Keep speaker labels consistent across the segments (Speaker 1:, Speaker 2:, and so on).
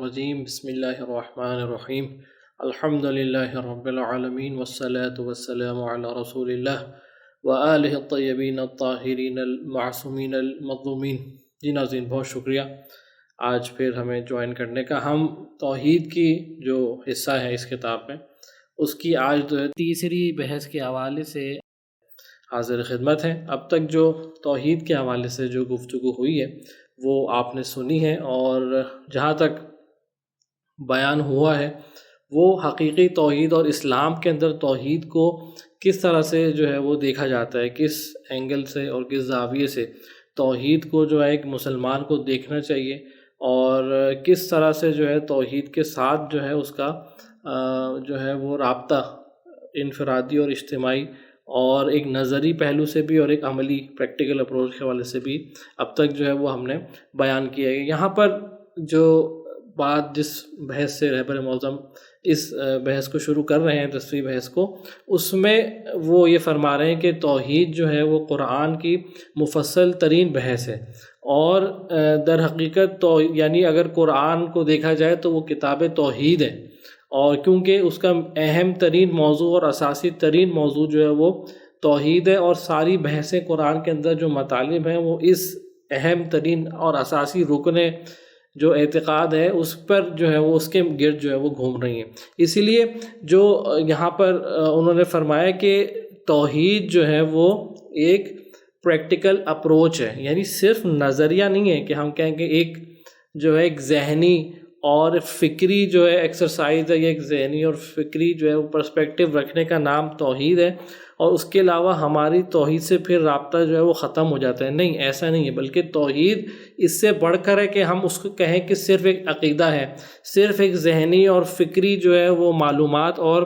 Speaker 1: الرجیم بسم اللہ الرحمن الرحیم الحمد للہ رب العالمین والصلاة والسلام علی رسول اللہ وآلہ الطیبین الطاہرین المعصومین المظلومین۔ جی ناظرین، بہت شکریہ آج پھر ہمیں جوائن کرنے کا۔ ہم توحید کی جو حصہ ہے اس کتاب میں، اس کی آج جو ہے تیسری بحث کے حوالے سے حاضر خدمت ہیں۔ اب تک جو توحید کے حوالے سے جو گفتگو ہوئی ہے وہ آپ نے سنی ہے، اور جہاں تک بیان ہوا ہے وہ حقیقی توحید اور اسلام کے اندر توحید کو کس طرح سے جو ہے وہ دیکھا جاتا ہے، کس اینگل سے اور کس زاویے سے توحید کو جو ہے ایک مسلمان کو دیکھنا چاہیے، اور کس طرح سے جو ہے توحید کے ساتھ جو ہے اس کا جو ہے وہ رابطہ انفرادی اور اجتماعی اور ایک نظری پہلو سے بھی اور ایک عملی پریکٹیکل اپروچ کے حوالے سے بھی اب تک جو ہے وہ ہم نے بیان کیا ہے۔ یہاں پر جو بات جس بحث سے رہبر معظم اس بحث کو شروع کر رہے ہیں، 10ویں بحث کو، اس میں وہ یہ فرما رہے ہیں کہ توحید جو ہے وہ قرآن کی مفصل ترین بحث ہے، اور در حقیقت یعنی اگر قرآن کو دیکھا جائے تو وہ کتاب توحید ہے، اور کیونکہ اس کا اہم ترین موضوع اور اساسی ترین موضوع جو ہے وہ توحید ہے، اور ساری بحثیں قرآن کے اندر جو مطالب ہیں وہ اس اہم ترین اور اساسی رکن جو اعتقاد ہے اس پر جو ہے وہ اس کے گرد جو ہے وہ گھوم رہی ہیں۔ اسی لیے جو یہاں پر انہوں نے فرمایا کہ توحید جو ہے وہ ایک پریکٹیکل اپروچ ہے، یعنی صرف نظریہ نہیں ہے کہ ہم کہیں کہ ایک جو ہے ایک ذہنی اور فکری جو ہے ایکسرسائز ہے، یا ایک ذہنی اور فکری جو ہے وہ پرسپیکٹیو رکھنے کا نام توحید ہے، اور اس کے علاوہ ہماری توحید سے پھر رابطہ جو ہے وہ ختم ہو جاتا ہے۔ نہیں، ایسا نہیں ہے، بلکہ توحید اس سے بڑھ کر ہے کہ ہم اس کو کہیں کہ صرف ایک عقیدہ ہے، صرف ایک ذہنی اور فکری جو ہے وہ معلومات اور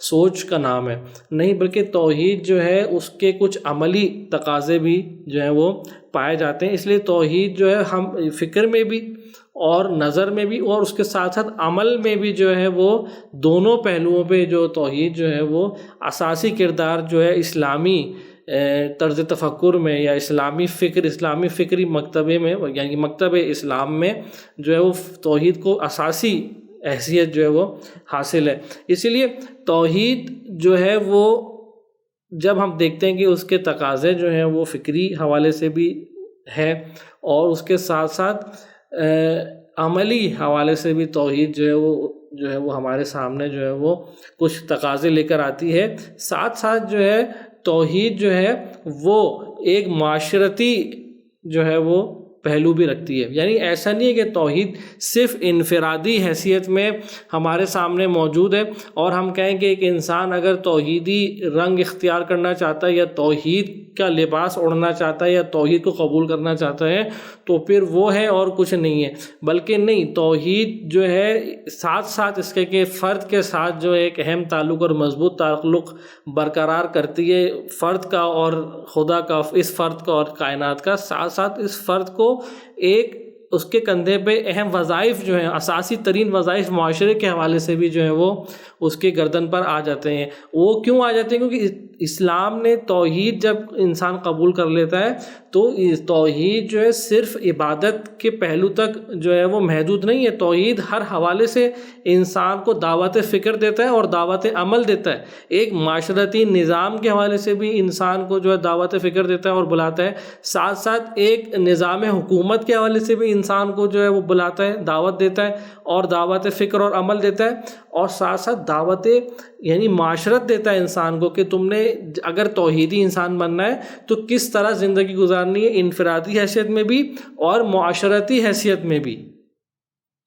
Speaker 1: سوچ کا نام ہے۔ نہیں، بلکہ توحید جو ہے اس کے کچھ عملی تقاضے بھی جو ہیں وہ پائے جاتے ہیں۔ اس لیے توحید جو ہے ہم فکر میں بھی اور نظر میں بھی اور اس کے ساتھ ساتھ عمل میں بھی جو ہے وہ دونوں پہلوؤں پہ جو توحید جو ہے وہ اساسی کردار جو ہے اسلامی طرز تفکر میں یا اسلامی فکری مکتبے میں، یعنی مکتب اسلام میں جو ہے وہ توحید کو اساسی حیثیت جو ہے وہ حاصل ہے۔ اسی لیے توحید جو ہے وہ جب ہم دیکھتے ہیں کہ اس کے تقاضے جو ہیں وہ فکری حوالے سے بھی ہے، اور اس کے ساتھ ساتھ عملی حوالے سے بھی توحید جو ہے وہ ہمارے سامنے جو ہے وہ کچھ تقاضے لے کر آتی ہے۔ ساتھ ساتھ جو ہے توحید جو ہے وہ ایک معاشرتی جو ہے وہ پہلو بھی رکھتی ہے، یعنی ایسا نہیں ہے کہ توحید صرف انفرادی حیثیت میں ہمارے سامنے موجود ہے، اور ہم کہیں کہ ایک انسان اگر توحیدی رنگ اختیار کرنا چاہتا ہے یا توحید کا لباس اوڑھنا چاہتا ہے یا توحید کو قبول کرنا چاہتا ہے تو پھر وہ ہے اور کچھ نہیں ہے، بلکہ نہیں، توحید جو ہے ساتھ ساتھ اس کے کہ فرد کے ساتھ جو ایک اہم تعلق اور مضبوط تعلق برقرار کرتی ہے، فرد کا اور خدا کا، اس فرد کا اور کائنات کا، ساتھ ساتھ اس فرد کو ایک اس کے کندھے پہ اہم وظائف جو ہیں، اساسی ترین وظائف معاشرے کے حوالے سے بھی جو ہیں وہ اس کے گردن پر آ جاتے ہیں۔ وہ کیوں آ جاتے ہیں؟ کیونکہ اسلام نے توحید جب انسان قبول کر لیتا ہے تو توحید جو ہے صرف عبادت کے پہلو تک جو ہے وہ محدود نہیں ہے، توحید ہر حوالے سے انسان کو دعوت فکر دیتا ہے اور دعوت عمل دیتا ہے، ایک معاشرتی نظام کے حوالے سے بھی انسان کو جو ہے دعوت فکر دیتا ہے اور بلاتا ہے، ساتھ ساتھ ایک نظام حکومت کے حوالے سے بھی انسان کو جو ہے وہ بلاتا ہے، دعوت دیتا ہے اور دعوت فکر اور عمل دیتا ہے، اور ساتھ ساتھ دعوت یعنی معاشرت دیتا ہے انسان کو کہ تم نے اگر توحیدی انسان بننا ہے تو کس طرح زندگی گزارنی ہے، انفرادی حیثیت میں بھی اور معاشرتی حیثیت میں بھی،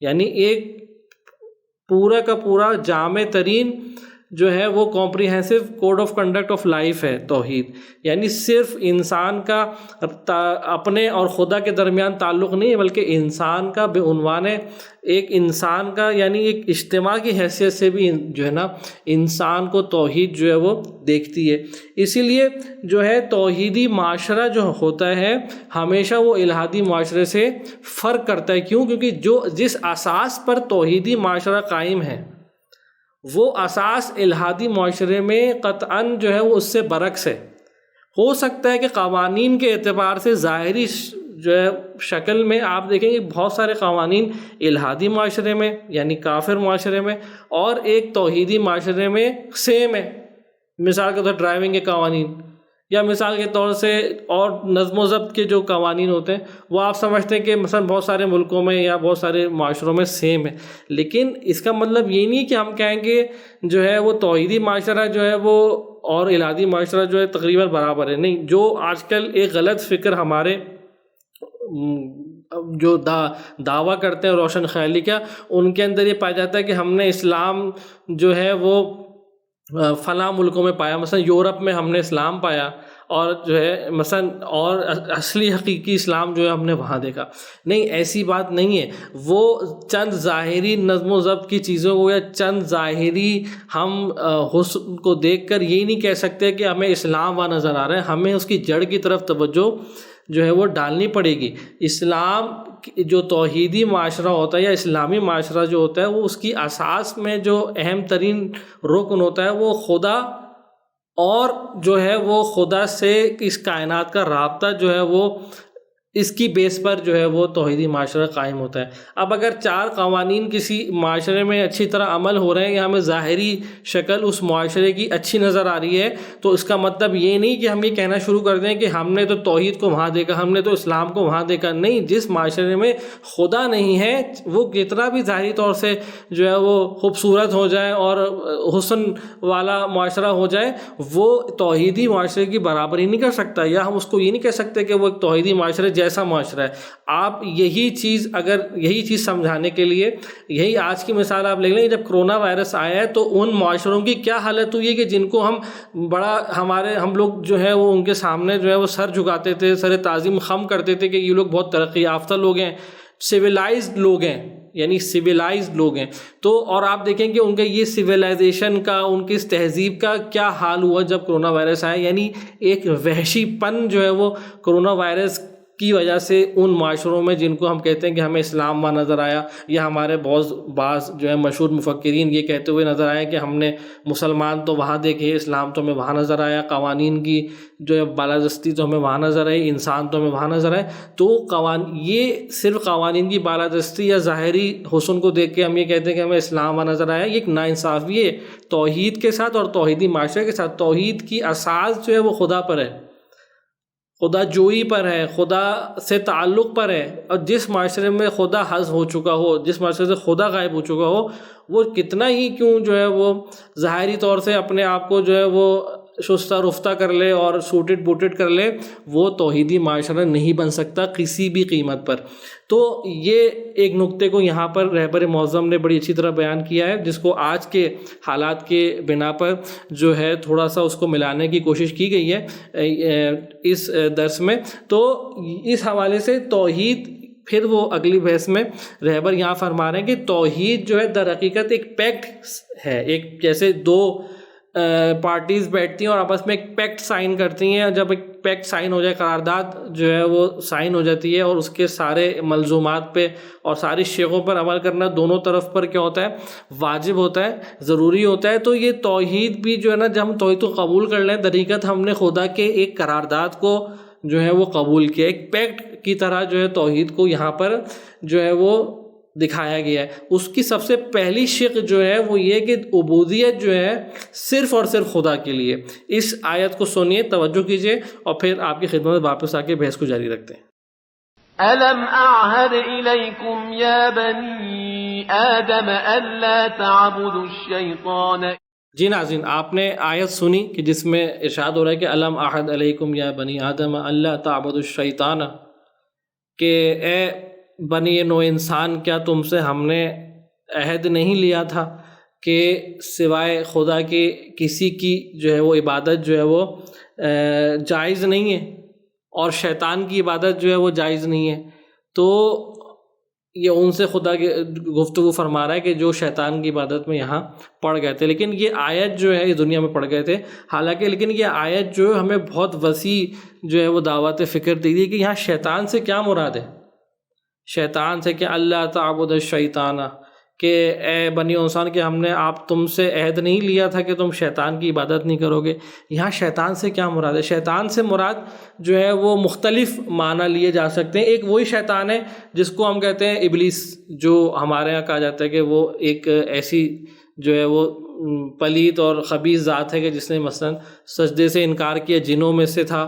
Speaker 1: یعنی ایک پورا کا پورا جامع ترین جو ہے وہ comprehensive code of conduct of life ہے توحید، یعنی صرف انسان کا اپنے اور خدا کے درمیان تعلق نہیں ہے، بلکہ انسان کا بے عنوان ایک انسان کا یعنی ایک اجتماع کی حیثیت سے بھی جو ہے نا انسان کو توحید جو ہے وہ دیکھتی ہے۔ اسی لیے جو ہے توحیدی معاشرہ جو ہوتا ہے ہمیشہ وہ الہادی معاشرے سے فرق کرتا ہے۔ کیوں؟ کیونکہ جس اساس پر توحیدی معاشرہ قائم ہے وہ اساس الہادی معاشرے میں قطعاً جو ہے وہ اس سے برعکس ہے۔ ہو سکتا ہے کہ قوانین کے اعتبار سے ظاہری جو ہے شکل میں آپ دیکھیں گے بہت سارے قوانین الہادی معاشرے میں یعنی کافر معاشرے میں اور ایک توحیدی معاشرے میں سیم ہے. مثال کے طور پر ڈرائیونگ کے قوانین یا مثال کے طور سے اور نظم و ضبط کے جو قوانین ہوتے ہیں وہ آپ سمجھتے ہیں کہ مثلا بہت سارے ملکوں میں یا بہت سارے معاشروں میں سیم ہے. لیکن اس کا مطلب یہ نہیں کہ ہم کہیں گے جو ہے وہ توحیدی معاشرہ جو ہے وہ اور الہادی معاشرہ جو ہے تقریباً برابر ہے. نہیں، جو آج کل ایک غلط فکر ہمارے جو دعویٰ کرتے ہیں روشن خیالی کا، ان کے اندر یہ پایا جاتا ہے کہ ہم نے اسلام جو ہے وہ فلاں ملکوں میں پایا، مثلا یورپ میں ہم نے اسلام پایا اور جو ہے مثلا اور اصلی حقیقی اسلام جو ہے ہم نے وہاں دیکھا. نہیں، ایسی بات نہیں ہے. وہ چند ظاہری نظم و ضبط کی چیزوں کو یا چند ظاہری ہم حسن کو دیکھ کر یہ نہیں کہہ سکتے کہ ہمیں اسلام وہاں نظر آ رہا ہے. ہمیں اس کی جڑ کی طرف توجہ جو ہے وہ ڈالنی پڑے گی. اسلام جو توحیدی معاشرہ ہوتا ہے یا اسلامی معاشرہ جو ہوتا ہے وہ اس کی اساس میں جو اہم ترین رکن ہوتا ہے وہ خدا اور جو ہے وہ خدا سے اس کائنات کا رابطہ جو ہے وہ اس کی بیس پر جو ہے وہ توحیدی معاشرہ قائم ہوتا ہے. اب اگر چار قوانین کسی معاشرے میں اچھی طرح عمل ہو رہے ہیں یا ہمیں ظاہری شکل اس معاشرے کی اچھی نظر آ رہی ہے تو اس کا مطلب یہ نہیں کہ ہم یہ کہنا شروع کر دیں کہ ہم نے تو توحید کو وہاں دیکھا، ہم نے تو اسلام کو وہاں دیکھا. نہیں، جس معاشرے میں خدا نہیں ہے وہ کتنا بھی ظاہری طور سے جو ہے وہ خوبصورت ہو جائے اور حسن والا معاشرہ ہو جائے، وہ توحیدی معاشرے کی برابری نہیں کر سکتا. یا ہم اس کو یہ نہیں کہہ سکتے کہ وہ ایک توحیدی معاشرے جیسا معاشرہ ہے. آپ یہی چیز سمجھانے کے لیے یہی آج کی مثال آپ لے لیں. جب کرونا وائرس آیا ہے تو ان معاشروں کی کیا حالت ہوئی ہے کہ جن کو ہم لوگ جو ہے وہ ان کے سامنے جو ہے وہ سر جھکاتے تھے، سر تعظیم خم کرتے تھے کہ یہ لوگ بہت ترقی یافتہ لوگ ہیں، سویلائزڈ لوگ ہیں، یعنی سویلائزڈ لوگ ہیں. تو اور آپ دیکھیں کہ ان کے یہ سویلائزیشن کا، ان کی اس تہذیب کا کیا حال ہوا جب کرونا وائرس آیا. یعنی ایک وحشی پن جو ہے وہ کرونا وائرس کی وجہ سے ان معاشروں میں جن کو ہم کہتے ہیں کہ ہمیں اسلام وہاں نظر آیا، یا ہمارے بعض جو ہے مشہور مفکرین یہ کہتے ہوئے نظر آیا کہ ہم نے مسلمان تو وہاں دیکھے، اسلام تو ہمیں وہاں نظر آیا، قوانین کی جو ہے بالادستی تو ہمیں وہاں نظر آئی، انسان تو ہمیں وہاں نظر آئے. تو یہ صرف قوانین کی بالادستی یا ظاہری حسن کو دیکھ کے ہم یہ کہتے ہیں کہ ہمیں اسلام وہاں نظر آیا، یہ ایک ناانصافی ہے توحید کے ساتھ اور توحیدی معاشرے کے ساتھ. توحید کی اساس جو ہے وہ خدا پر ہے، خدا جوئی پر ہے، خدا سے تعلق پر ہے. اور جس معاشرے میں خدا حذف ہو چکا ہو، جس معاشرے سے خدا غائب ہو چکا ہو، وہ کتنا ہی کیوں جو ہے وہ ظاہری طور سے اپنے آپ کو جو ہے وہ شستہ رفتہ کر لے اور سوٹڈ بوٹڈ کر لے، وہ توحیدی معاشرہ نہیں بن سکتا کسی بھی قیمت پر. تو یہ ایک نقطے کو یہاں پر رہبر معظم نے بڑی اچھی طرح بیان کیا ہے، جس کو آج کے حالات کے بنا پر جو ہے تھوڑا سا اس کو ملانے کی کوشش کی گئی ہے اس درس میں. تو اس حوالے سے توحید، پھر وہ اگلی بحث میں رہبر یہاں فرما رہے ہیں کہ توحید جو ہے در حقیقت ایک پیکٹ ہے. ایک جیسے دو پارٹیز بیٹھتی ہیں اور آپس میں ایک پیکٹ سائن کرتی ہیں، جب ایک پیکٹ سائن ہو جائے، قرارداد جو ہے وہ سائن ہو جاتی ہے اور اس کے سارے ملزومات پہ اور ساری شیخوں پر عمل کرنا دونوں طرف پر کیا ہوتا ہے، واجب ہوتا ہے، ضروری ہوتا ہے. تو یہ توحید بھی جو ہے نا، جب ہم توحید کو قبول کر لیں، در حقیقت ہم نے خدا کے ایک قرارداد کو جو ہے وہ قبول کیا، ایک پیکٹ کی طرح جو ہے توحید کو یہاں پر جو ہے وہ دکھایا گیا ہے. اس کی سب سے پہلی شق جو ہے وہ یہ کہ عبودیت جو ہے صرف اور صرف خدا کے لیے. اس آیت کو سنیے، توجہ کیجئے، اور پھر آپ کی خدمت میں واپس آ کے بحث کو جاری رکھتے ہیں.
Speaker 2: أَلَمْ أَعْهَدْ إِلَيْكُمْ يَا بَنِي آدَمَ أَلَّا تَعْبُدُوا الشَّيْطَانَ.
Speaker 1: جی ناظرین، آپ نے آیت سنی کہ جس میں ارشاد ہو رہا ہے کہ أَلَمْ أَعْهَدْ إِلَيْكُمْ يَا بَنِي آدَمَ أَلَّا تَعْبُدُوا الشَّيْطَانَ، کہ اے بنی نو انسان، کیا تم سے ہم نے عہد نہیں لیا تھا کہ سوائے خدا کے کسی کی جو ہے وہ عبادت جو ہے وہ جائز نہیں ہے، اور شیطان کی عبادت جو ہے وہ جائز نہیں ہے. تو یہ ان سے خدا کی گفتگو فرما رہا ہے کہ جو شیطان کی عبادت میں یہاں پڑ گئے تھے. لیکن یہ آیت جو ہے اس دنیا میں پڑ گئے تھے، حالانکہ لیکن یہ آیت جو ہمیں بہت وسیع جو ہے وہ دعوت فکر دی ہے کہ یہاں شیطان سے کیا مراد ہے. شیطان سے کہ اللہ تعبد الشیطان، کہ اے بنی انسان کہ ہم نے تم سے عہد نہیں لیا تھا کہ تم شیطان کی عبادت نہیں کرو گے. یہاں شیطان سے کیا مراد ہے؟ شیطان سے مراد جو ہے وہ مختلف معنی لیے جا سکتے ہیں. ایک وہی شیطان ہے جس کو ہم کہتے ہیں ابلیس، جو ہمارے یہاں کہا جاتا ہے کہ وہ ایک ایسی جو ہے وہ پلید اور خبیث ذات ہے کہ جس نے مثلاً سجدے سے انکار کیا، جنوں میں سے تھا،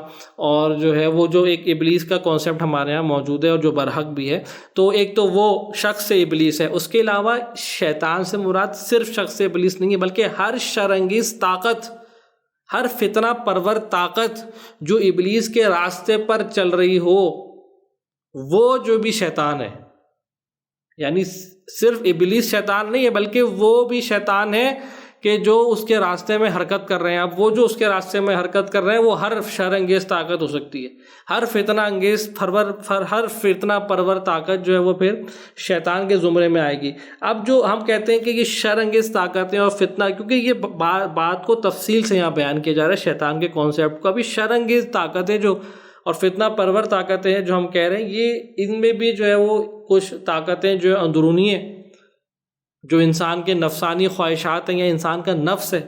Speaker 1: اور جو ہے وہ جو ایک ابلیس کا کانسیپٹ ہمارے یہاں موجود ہے اور جو برحق بھی ہے. تو ایک تو وہ شخص ابلیس ہے. اس کے علاوہ شیطان سے مراد صرف شخص ابلیس نہیں ہے، بلکہ ہر شرانگیز طاقت، ہر فتنہ پرور طاقت جو ابلیس کے راستے پر چل رہی ہو، وہ جو بھی شیطان ہے. یعنی صرف ابلیس شیطان نہیں ہے، بلکہ وہ بھی شیطان ہے کہ جو اس کے راستے میں حرکت کر رہے ہیں. اب وہ جو اس کے راستے میں حرکت کر رہے ہیں وہ ہر شر انگیز طاقت ہو سکتی ہے، ہر فتنہ پرور طاقت جو ہے وہ پھر شیطان کے زمرے میں آئے گی. اب جو ہم کہتے ہیں کہ یہ شر انگیز طاقتیں اور فتنہ، کیونکہ یہ بات کو تفصیل سے یہاں بیان کیا جا رہا ہے شیطان کے کانسیپٹ کو. ابھی شر انگیز طاقتیں جو اور فتنہ پرور طاقتیں ہیں جو ہم کہہ رہے ہیں، یہ ان میں بھی جو ہے وہ کچھ طاقتیں جو اندرونی ہیں، جو انسان کے نفسانی خواہشات ہیں، یا انسان کا نفس ہے،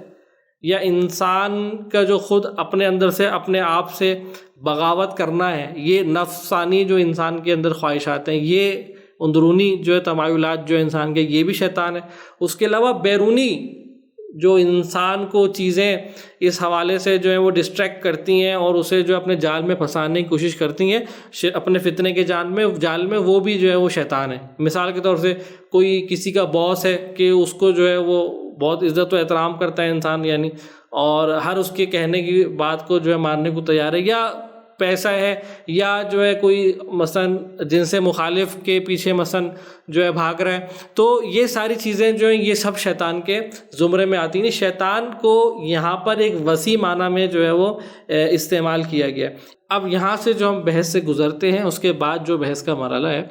Speaker 1: یا انسان کا جو خود اپنے اندر سے اپنے آپ سے بغاوت کرنا ہے، یہ نفسانی جو انسان کے اندر خواہشات ہیں، یہ اندرونی جو ہے تمایلات جو انسان کے، یہ بھی شیطان ہے. اس کے علاوہ بیرونی جو انسان کو چیزیں اس حوالے سے جو ہے وہ ڈسٹریکٹ کرتی ہیں اور اسے جو اپنے جال میں پھنسانے کی کوشش کرتی ہیں اپنے فتنے کے جال میں، وہ بھی جو ہے وہ شیطان ہے. مثال کے طور سے کوئی کسی کا باس ہے کہ اس کو جو ہے وہ بہت عزت و احترام کرتا ہے انسان، یعنی اور ہر اس کے کہنے کی بات کو جو ہے ماننے کو تیار ہے، یا پیسہ ہے، یا جو ہے کوئی مثلاً جن سے مخالف کے پیچھے مثلاً جو ہے بھاگ رہا ہے. تو یہ ساری چیزیں جو ہیں یہ سب شیطان کے زمرے میں آتی ہیں. شیطان کو یہاں پر ایک وسیع معنی میں جو ہے وہ استعمال کیا گیا. اب یہاں سے جو ہم بحث سے گزرتے ہیں، اس کے بعد جو بحث کا مرحلہ ہے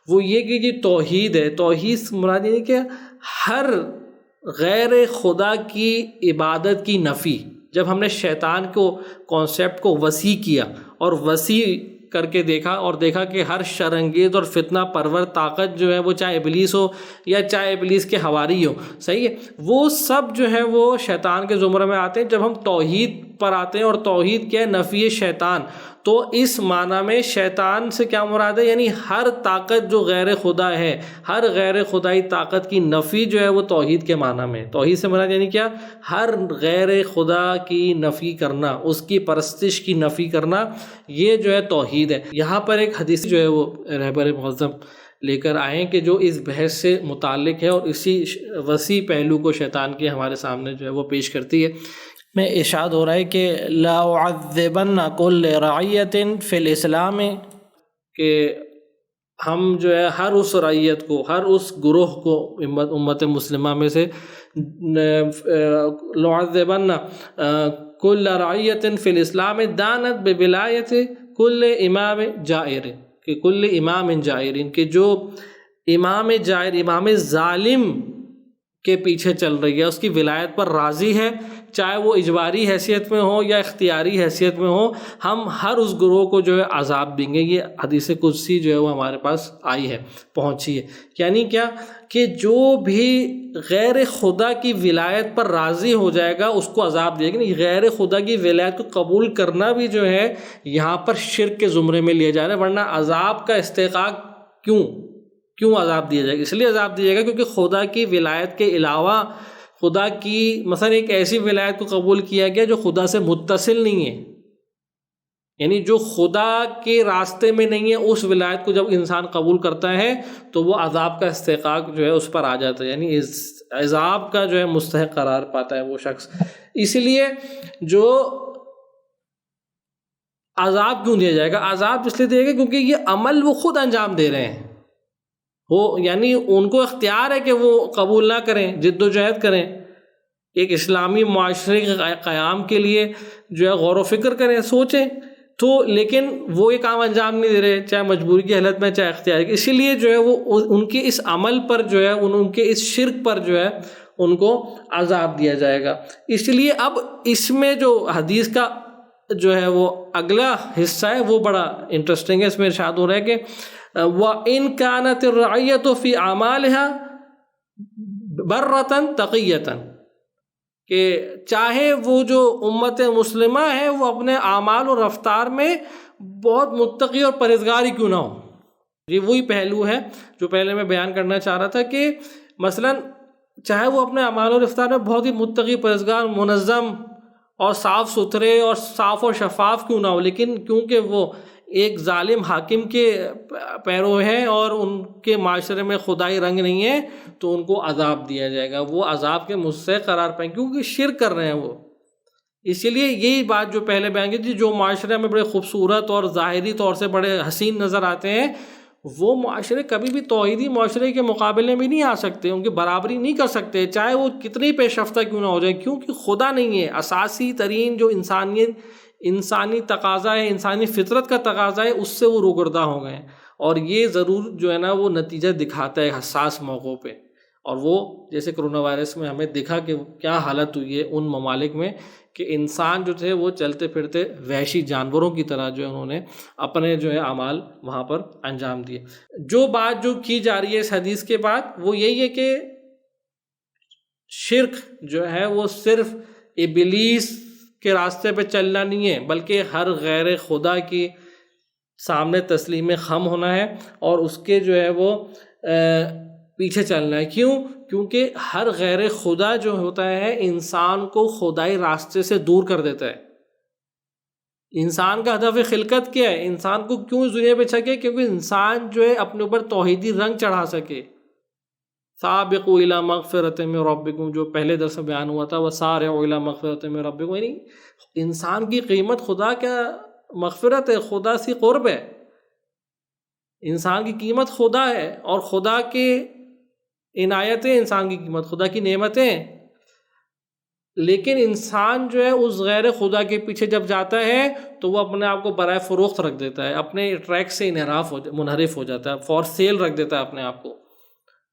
Speaker 1: وہ یہ کہ یہ توحید ہے. توحید مراد یہ کہ ہر غیر خدا کی عبادت کی نفی. جب ہم نے شیطان کو کانسیپٹ کو وسیع کیا اور وسیع کر کے دیکھا کہ ہر شر انگیز اور فتنہ پرور طاقت جو ہے وہ چاہے ابلیس ہو یا چاہے ابلیس کے حواری ہو، صحیح ہے، وہ سب جو ہے وہ شیطان کے زمرے میں آتے ہیں. جب ہم توحید پر آتے ہیں، اور توحید کیا ہے؟ نفی شیطان. تو اس معنی میں شیطان سے کیا مراد ہے؟ یعنی ہر طاقت جو غیر خدا ہے، ہر غیر خدائی طاقت کی نفی جو ہے وہ توحید کے معنی میں. توحید سے مراد یعنی کیا؟ ہر غیر خدا کی نفی کرنا، اس کی پرستش کی نفی کرنا، یہ جو ہے توحید ہے. یہاں پر ایک حدیث جو ہے وہ رہبر معظم لے کر آئے کہ جو اس بحث سے متعلق ہے اور اسی وسیع پہلو کو شیطان کے ہمارے سامنے جو ہے وہ پیش کرتی ہے. میں ارشاد ہو رہا ہے کہ لا اعذبن کل رعیت فی الاسلام، کہ ہم جو ہے ہر اس رعیت کو، ہر اس گروہ کو امت مسلمہ میں سے لعذبن کل رعیت فی الاسلام دانت بولایت کل امام جائر، کہ کل امام جائر، کہ جو امام جائر، امام ظالم کے پیچھے چل رہی ہے، اس کی ولایت پر راضی ہے، چاہے وہ اجباری حیثیت میں ہو یا اختیاری حیثیت میں ہو، ہم ہر اس گروہ کو جو ہے عذاب دیں گے. یہ حدیث قدسی جو ہے وہ ہمارے پاس آئی ہے، پہنچی ہے. یعنی کیا؟ کہ جو بھی غیر خدا کی ولایت پر راضی ہو جائے گا اس کو عذاب دے گا. غیر خدا کی ولایت کو قبول کرنا بھی جو ہے یہاں پر شرک کے زمرے میں لیا جا رہا ہے. ورنہ عذاب کا استحقاق کیوں عذاب دیا جائے گا؟ اس لیے عذاب دیا جائے گا کیونکہ خدا کی ولایت کے علاوہ خدا کی مثلا ایک ایسی ولایت کو قبول کیا گیا جو خدا سے متصل نہیں ہے، یعنی جو خدا کے راستے میں نہیں ہے. اس ولایت کو جب انسان قبول کرتا ہے تو وہ عذاب کا استحقاق جو ہے اس پر آ جاتا ہے، یعنی عذاب کا جو ہے مستحق قرار پاتا ہے وہ شخص. اس لیے جو عذاب کیوں دیا جائے گا؟ عذاب اس لیے دیا گا کیونکہ یہ عمل وہ خود انجام دے رہے ہیں، یعنی ان کو اختیار ہے کہ وہ قبول نہ کریں، جد و جہد کریں، ایک اسلامی معاشرے کے قیام کے لیے جو ہے غور و فکر کریں، سوچیں، تو لیکن وہ یہ کام انجام نہیں دے رہے، چاہے مجبوری کی حالت میں چاہے اختیاری کی. اسی لیے جو ہے وہ ان کے اس عمل پر جو ہے ان کے اس شرک پر جو ہے ان کو عذاب دیا جائے گا. اس لیے اب اس میں جو حدیث کا جو ہے وہ اگلا حصہ ہے وہ بڑا انٹرسٹنگ ہے. اس میں ارشاد ہو رہا ہے کہ وَإِن كَانَتِ الرَّعِيَّةُ فِي أَعْمَالِهَا برتن تقیتن، کہ چاہے وہ جو امت مسلمہ ہے وہ اپنے اعمال و رفتار میں بہت متقی اور پرہیزگار ہی کیوں نہ ہو۔ یہ وہی پہلو ہے جو پہلے میں بیان کرنا چاہ رہا تھا کہ مثلا چاہے وہ اپنے اعمال و رفتار میں بہت ہی متقی، پرہیزگار، منظم اور صاف ستھرے اور صاف اور شفاف کیوں نہ ہو، لیکن کیونکہ وہ ایک ظالم حاکم کے پیرو ہیں اور ان کے معاشرے میں خدائی رنگ نہیں ہے، تو ان کو عذاب دیا جائے گا، وہ عذاب کے مستحق قرار پائیں کیونکہ شرک کر رہے ہیں وہ۔ اسی لیے یہی بات جو پہلے بیان کی تھی، جو معاشرے میں بڑے خوبصورت اور ظاہری طور سے بڑے حسین نظر آتے ہیں، وہ معاشرے کبھی بھی توحیدی معاشرے کے مقابلے میں نہیں آ سکتے، ان کی برابری نہیں کر سکتے، چاہے وہ کتنی پیش رفتہ کیوں نہ ہو جائے، کیونکہ خدا نہیں ہے۔ اساسی ترین جو انسانی تقاضا ہے، انسانی فطرت کا تقاضا ہے، اس سے وہ روگردہ ہو گئے ہیں، اور یہ ضرور جو ہے نا وہ نتیجہ دکھاتا ہے حساس موقعوں پہ، اور وہ جیسے کرونا وائرس میں ہمیں دکھا کہ کیا حالت ہوئی ہے ان ممالک میں، کہ انسان جو تھے وہ چلتے پھرتے وحشی جانوروں کی طرح جو ہے انہوں نے اپنے جو ہے اعمال وہاں پر انجام دیے۔ جو بات جو کی جا رہی ہے اس حدیث کے بعد وہ یہی ہے کہ شرک جو ہے وہ صرف ابلیس کے راستے پہ چلنا نہیں ہے، بلکہ ہر غیر خدا کی سامنے تسلیم خم ہونا ہے اور اس کے جو ہے وہ پیچھے چلنا ہے۔ کیوں؟ کیونکہ ہر غیر خدا جو ہوتا ہے انسان کو خدائی راستے سے دور کر دیتا ہے۔ انسان کا ہدف خلقت کیا ہے؟ انسان کو کیوں اس دنیا پہ چھکے؟ کیونکہ انسان جو ہے اپنے اوپر توحیدی رنگ چڑھا سکے۔ سابقوا الی مغفرۃ من ربکم، جو پہلے درس میں بیان ہوا تھا، وسارعوا الی مغفرۃ من ربکم، یعنی انسان کی قیمت خدا کا مغفرت ہے، خدا سے قرب ہے۔ انسان کی قیمت خدا ہے اور خدا کے عنایتیں انسان کی قیمت، خدا کی نعمتیں، لیکن انسان جو ہے اس غیر خدا کے پیچھے جب جاتا ہے تو وہ اپنے آپ کو برائے فروخت رکھ دیتا ہے، اپنے ٹریک سے منحرف ہو جاتا ہے، فور سیل رکھ دیتا ہے، اپنے آپ کو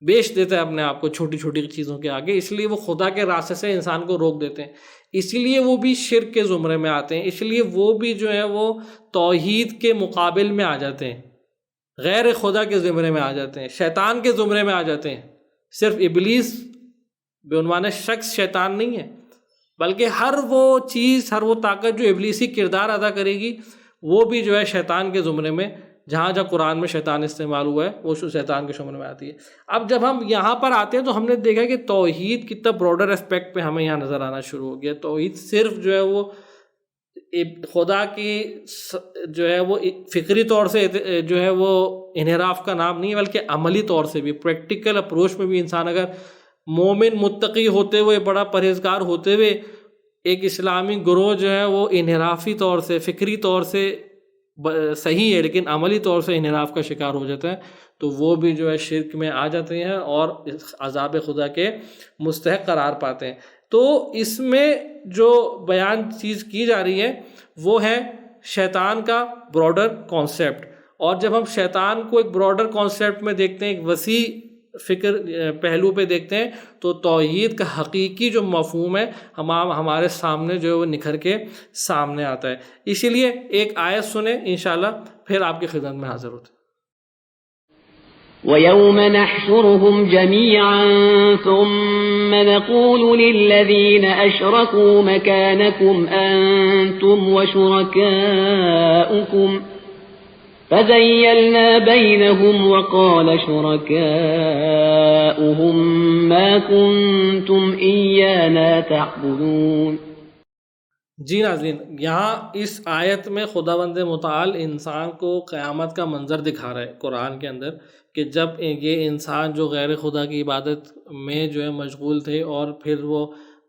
Speaker 1: بیچ دیتا ہے، اپنے آپ کو چھوٹی چھوٹی چیزوں کے آگے، اس لیے وہ خدا کے راستے سے انسان کو روک دیتے ہیں، اسی لیے وہ بھی شرک کے زمرے میں آتے ہیں، اس لیے وہ بھی جو ہے وہ توحید کے مقابل میں آ جاتے ہیں، غیر خدا کے زمرے میں آ جاتے ہیں، شیطان کے زمرے میں آ جاتے ہیں۔ صرف ابلیس بعنوان شخص شیطان نہیں ہے، بلکہ ہر وہ چیز، ہر وہ طاقت جو ابلیسی کردار ادا کرے گی وہ بھی جو ہے شیطان کے زمرے میں، جہاں جہاں قرآن میں شیطان استعمال ہوا ہے وہ شیطان کے شمرے میں آتی ہے۔ اب جب ہم یہاں پر آتے ہیں تو ہم نے دیکھا کہ توحید کتنا براڈر اسپیکٹ پہ ہمیں یہاں نظر آنا شروع ہو گیا۔ توحید صرف جو ہے وہ خدا کی جو ہے وہ فکری طور سے جو ہے وہ انحراف کا نام نہیں ہے، بلکہ عملی طور سے بھی، پریکٹیکل اپروچ میں بھی انسان اگر مومن متقی ہوتے ہوئے، بڑا پرہیزگار ہوتے ہوئے ایک اسلامی گروہ جو ہے وہ انحرافی طور سے، فکری طور سے صحیح ہے لیکن عملی طور سے انحراف کا شکار ہو جاتا ہے، تو وہ بھی جو ہے شرک میں آ جاتے ہیں اور عذاب خدا کے مستحق قرار پاتے ہیں۔ تو اس میں جو بیان چیز کی جا رہی ہے وہ ہے شیطان کا براڈر کانسیپٹ، اور جب ہم شیطان کو ایک براڈر کانسیپٹ میں دیکھتے ہیں، ایک وسیع فکر پہلو پہ دیکھتے ہیں، تو توحید کا حقیقی جو مفہوم ہے ہمارے سامنے جو ہے وہ نکھر کے سامنے آتا ہے۔ اسی لیے ایک آیت سنیں انشاءاللہ، پھر آپ کی خدمت میں حاضر ہوتے ہیں۔
Speaker 2: وَيَوْمَ نَحْشُرُهُمْ جَمِيعًا ثُمَّ نَقُولُ لِلَّذِينَ أَشْرَكُوا مَكَانَكُمْ أَنْتُمْ وَشُرَكَاؤُكُمْ فَزَيَّلْنَا بَيْنَهُمْ وَقَالَ شُرَكَاؤُهُمْ مَا كُنْتُمْ إِيَّانَا تَعْبُدُونَ۔
Speaker 1: جی ناظرین، یہاں اس آیت میں خداوند متعال انسان کو قیامت کا منظر دکھا رہا ہے قرآن کے اندر، کہ جب یہ انسان جو غیر خدا کی عبادت میں جو ہے مشغول تھے اور پھر وہ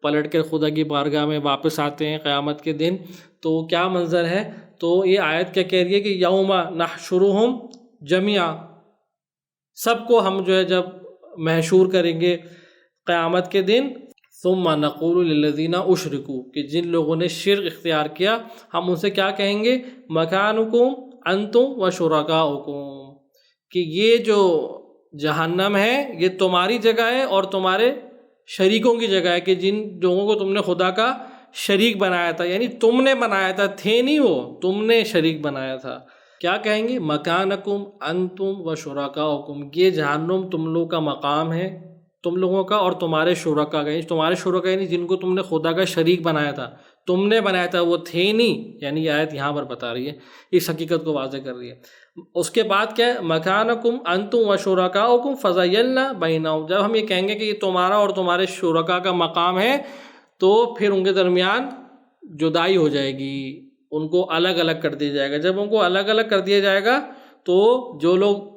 Speaker 1: پلٹ کر خدا کی بارگاہ میں واپس آتے ہیں قیامت کے دن، تو کیا منظر ہے؟ تو یہ آیت کیا کہہ رہی ہے کہ یوم نحشرہم جمیعا، سب کو ہم جو ہے جب محشور کریں گے قیامت کے دن، ثم نقول للذین اشرکوا، کہ جن لوگوں نے شرک اختیار کیا ہم ان سے کیا کہیں گے؟ مکانکم انتم وشرکاؤکم، کہ یہ جو جہنم ہے یہ تمہاری جگہ ہے اور تمہارے شریکوں کی جگہ ہے، کہ جن لوگوں کو تم نے خدا کا شریک بنایا تھا، یعنی تم نے بنایا تھا، تھے نہیں وہ، تم نے شریک بنایا تھا۔ کیا کہیں گے؟ مکانکم انتم وشرکاؤکم، یہ جہنم تم لوگ کا مقام ہے، تم لوگوں کا اور تمہارے شرکا کا، تمہارے شرکا یعنی جن کو تم نے خدا کا شریک بنایا تھا، تم نے بنایا تھا، وہ تھے نہیں، یعنی یہ آیت یہاں پر بتا رہی ہے، اس حقیقت کو واضح کر رہی ہے۔ اس کے بعد کیا ہے، مکانکم انتم و شرکاؤکم فزیلنا بینہم، جب ہم یہ کہیں گے کہ یہ تمہارا اور تمہارے شرکا کا مقام ہے تو پھر ان کے درمیان جدائی ہو جائے گی، ان کو الگ الگ کر دیا جائے گا۔ جب ان کو الگ الگ کر دیا جائے گا تو جو لوگ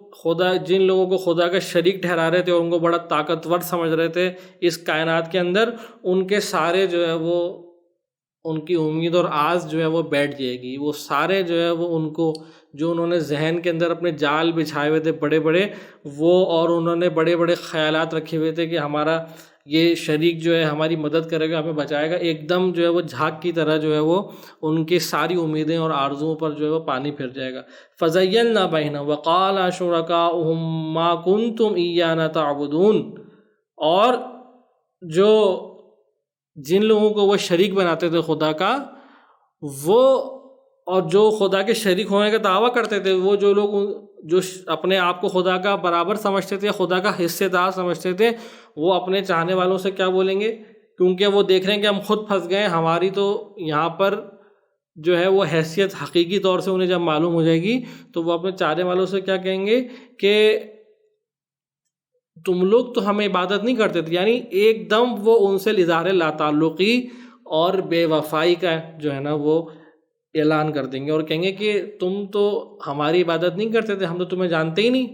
Speaker 1: جن لوگوں کو خدا کا شریک ٹھہرا رہے تھے اور ان کو بڑا طاقتور سمجھ رہے تھے اس کائنات کے اندر، ان کے سارے جو ہے وہ ان کی امید اور آس جو ہے وہ بیٹھ جائے گی، وہ سارے جو ہے وہ ان کو جو انہوں نے ذہن کے اندر اپنے جال بچھائے ہوئے تھے بڑے بڑے، وہ اور انہوں نے بڑے بڑے خیالات رکھے ہوئے تھے کہ ہمارا یہ شریک جو ہے ہماری مدد کرے گا، ہمیں بچائے گا، ایک دم جو ہے وہ جھاگ کی طرح جو ہے وہ ان کی ساری امیدیں اور آرزوؤں پر جو ہے وہ پانی پھر جائے گا۔ فَزَيَّلْنَا بَيْنَهُمْ وَقَالَ شُرَكَاؤُهُم مَّا كُنتُمْ إِيَّانَا تَعْبُدُونَ، اور جو جن لوگوں کو وہ شریک بناتے تھے خدا کا، وہ اور جو خدا کے شریک ہونے کا دعویٰ کرتے تھے، وہ جو لوگ جو اپنے آپ کو خدا کا برابر سمجھتے تھے، خدا کا حصہ دار سمجھتے تھے، وہ اپنے چاہنے والوں سے کیا بولیں گے؟ کیونکہ وہ دیکھ رہے ہیں کہ ہم خود پھنس گئے، ہماری تو یہاں پر جو ہے وہ حیثیت حقیقی طور سے انہیں جب معلوم ہو جائے گی تو وہ اپنے چاہنے والوں سے کیا کہیں گے کہ تم لوگ تو ہمیں عبادت نہیں کرتے تھے، یعنی ایک دم وہ ان سے اظہار لا تعلقی اور بے وفائی کا جو ہے نا وہ اعلان کر دیں گے اور کہیں گے کہ تم تو ہماری عبادت نہیں کرتے تھے، ہم تو تمہیں جانتے ہی نہیں۔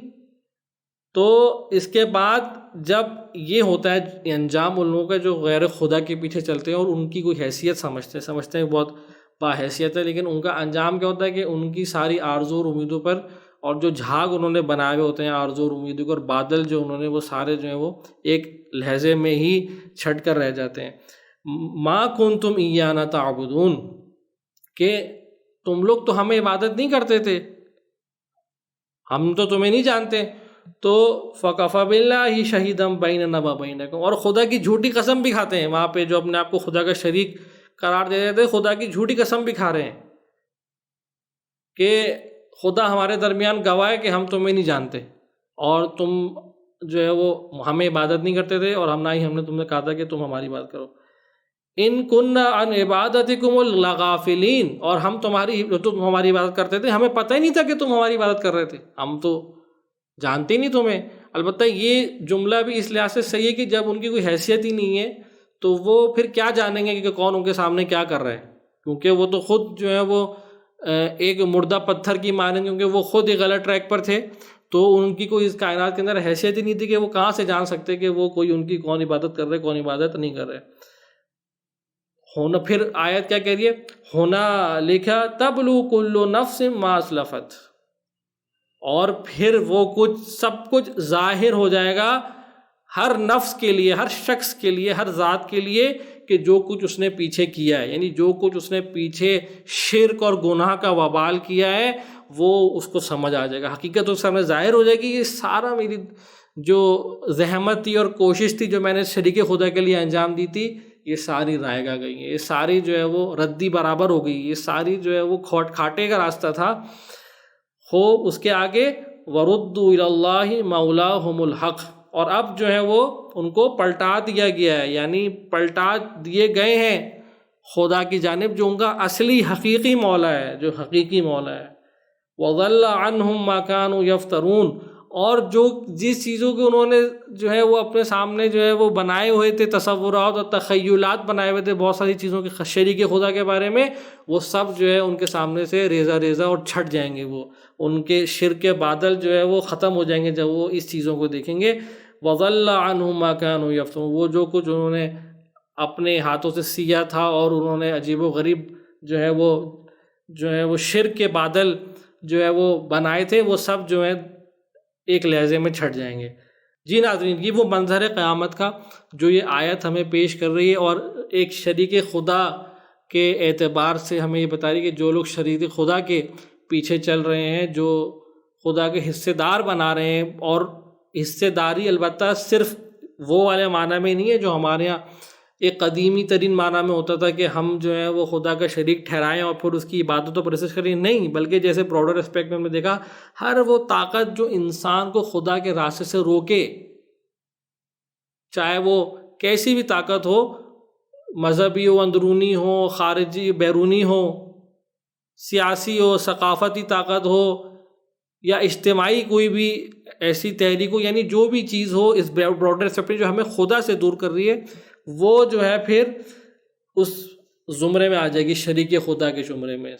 Speaker 1: تو اس کے بعد جب یہ ہوتا ہے انجام ان لوگوں کا جو غیر خدا کے پیچھے چلتے ہیں اور ان کی کوئی حیثیت سمجھتے ہیں بہت باحیثیت ہے، لیکن ان کا انجام کیا ہوتا ہے کہ ان کی ساری آرزو اور امیدوں پر اور جو جھاگ انہوں نے بنائے ہوئے ہوتے ہیں آرزو اور امیدوں اور بادل جو انہوں نے وہ سارے جو ہیں وہ ایک لہجے میں ہی چھٹ کر رہ جاتے ہیں۔ ما کنتم ایانا تعبدون، کہ تم لوگ تو ہمیں عبادت نہیں کرتے تھے، ہم تو تمہیں نہیں جانتے، تو فَكَفَى بِاللَّهِ شَهِيدًا بَيْنَنَا وَبَيْنَكُمْ، اور خدا کی جھوٹی قسم بھی کھاتے ہیں، وہاں پہ جو اپنے آپ کو خدا کا شریک قرار دے دیتے خدا کی جھوٹی قسم بھی کھا رہے ہیں کہ خدا ہمارے درمیان گواہ ہے کہ ہم تمہیں نہیں جانتے اور تم جو ہے وہ ہمیں عبادت نہیں کرتے تھے، اور ہم نے تم نے کہا تھا کہ تم ہماری بات کرو۔ ان کننا عن عبادتکم لغافلین، اور ہم تم ہماری عبادت کرتے تھے، ہمیں پتہ ہی نہیں تھا کہ تم ہماری عبادت کر رہے تھے، ہم تو جانتے ہی نہیں تمہیں۔ البتہ یہ جملہ بھی اس لحاظ سے صحیح ہے کہ جب ان کی کوئی حیثیت ہی نہیں ہے تو وہ پھر کیا جانیں گے کہ کون ان کے سامنے کیا کر رہے ہیں، کیونکہ وہ تو خود جو ہے وہ ایک مردہ پتھر کی مانند، کیونکہ وہ خود ایک غلط ٹریک پر تھے، تو ان کی کوئی اس کائنات کے اندر حیثیت ہی نہیں تھی کہ وہ کہاں سے جان سکتے کہ وہ کوئی ان کی کون عبادت کر رہے کون عبادت نہیں کر رہے۔ ہونا، پھر آیت کیا کہہ رہی ہے، ہونا لکھا تبلو کل نفس ما اسلفت، اور پھر وہ سب کچھ ظاہر ہو جائے گا ہر نفس کے لیے، ہر شخص کے لیے، ہر ذات کے لیے، کہ جو کچھ اس نے پیچھے کیا ہے، یعنی جو کچھ اس نے پیچھے شرک اور گناہ کا وبال کیا ہے وہ اس کو سمجھ آ جائے گا، حقیقت اس سامنے ظاہر ہو جائے گی، یہ سارا میری جو زحمت تھی اور کوشش تھی جو میں نے شریک خدا کے لیے انجام دی تھی، یہ ساری رائے گا گئی ہیں، یہ ساری جو ہے وہ ردی برابر ہو گئی، یہ ساری جو ہے وہ کھاٹے کا راستہ تھا۔ اس کے آگے وَرُدُّوا إِلَى اللَّهِ مَوْلَاهُمُ الْحَقِّ، اور اب جو ہے وہ ان کو پلٹا دیا گیا ہے، یعنی پلٹا دیے گئے ہیں خدا کی جانب جو ان کا اصلی حقیقی مولا ہے، جو حقیقی مولا ہے۔ وَضَلَّ عَنْهُمْ مَا كَانُوا يَفْتَرُونَ، اور جو جس چیزوں کے انہوں نے جو ہے وہ اپنے سامنے جو ہے وہ بنائے ہوئے تھے، تصورات اور تخیلات بنائے ہوئے تھے بہت ساری چیزوں کے شریک خدا کے بارے میں، وہ سب جو ہے ان کے سامنے سے ریزہ ریزہ اور چھٹ جائیں گے، وہ ان کے شرک کے بادل جو ہے وہ ختم ہو جائیں گے جب وہ اس چیزوں کو دیکھیں گے۔ وَضَلَّ عَنْهُمْ مَا كَانُوا يَفْتَرُونَ، وہ جو کچھ انہوں نے اپنے ہاتھوں سے سیا تھا اور انہوں نے عجیب و غریب جو ہے وہ شرک کے بادل جو ہے وہ بنائے تھے، وہ سب جو ہے ایک لہجے میں چھٹ جائیں گے۔ جی ناظرین، یہ وہ منظر ہے قیامت کا جو یہ آیت ہمیں پیش کر رہی ہے، اور ایک شریک خدا کے اعتبار سے ہمیں یہ بتا رہی ہے کہ جو لوگ شریک خدا کے پیچھے چل رہے ہیں، جو خدا کے حصے دار بنا رہے ہیں، اور حصے داری البتہ صرف وہ والے معنی میں نہیں ہے جو ہمارے یہاں ایک قدیمی ترین معنی میں ہوتا تھا کہ ہم جو ہے وہ خدا کا شریک ٹھہرائیں اور پھر اس کی عبادت و پرستش کریں، نہیں، بلکہ جیسے براڈر اسپیکٹ میں ہم نے دیکھا، ہر وہ طاقت جو انسان کو خدا کے راستے سے روکے چاہے وہ کیسی بھی طاقت ہو، مذہبی ہو، اندرونی ہو، خارجی بیرونی ہو، سیاسی ہو، ثقافتی طاقت ہو، یا اجتماعی کوئی بھی ایسی تحریک ہو، یعنی جو بھی چیز ہو اس براڈر اسپیکٹرم جو ہمیں خدا سے دور کر رہی ہے، وہ جو ہے پھر اس زمرے میں آ جائے گی، شریک خدا کے زمرے میں،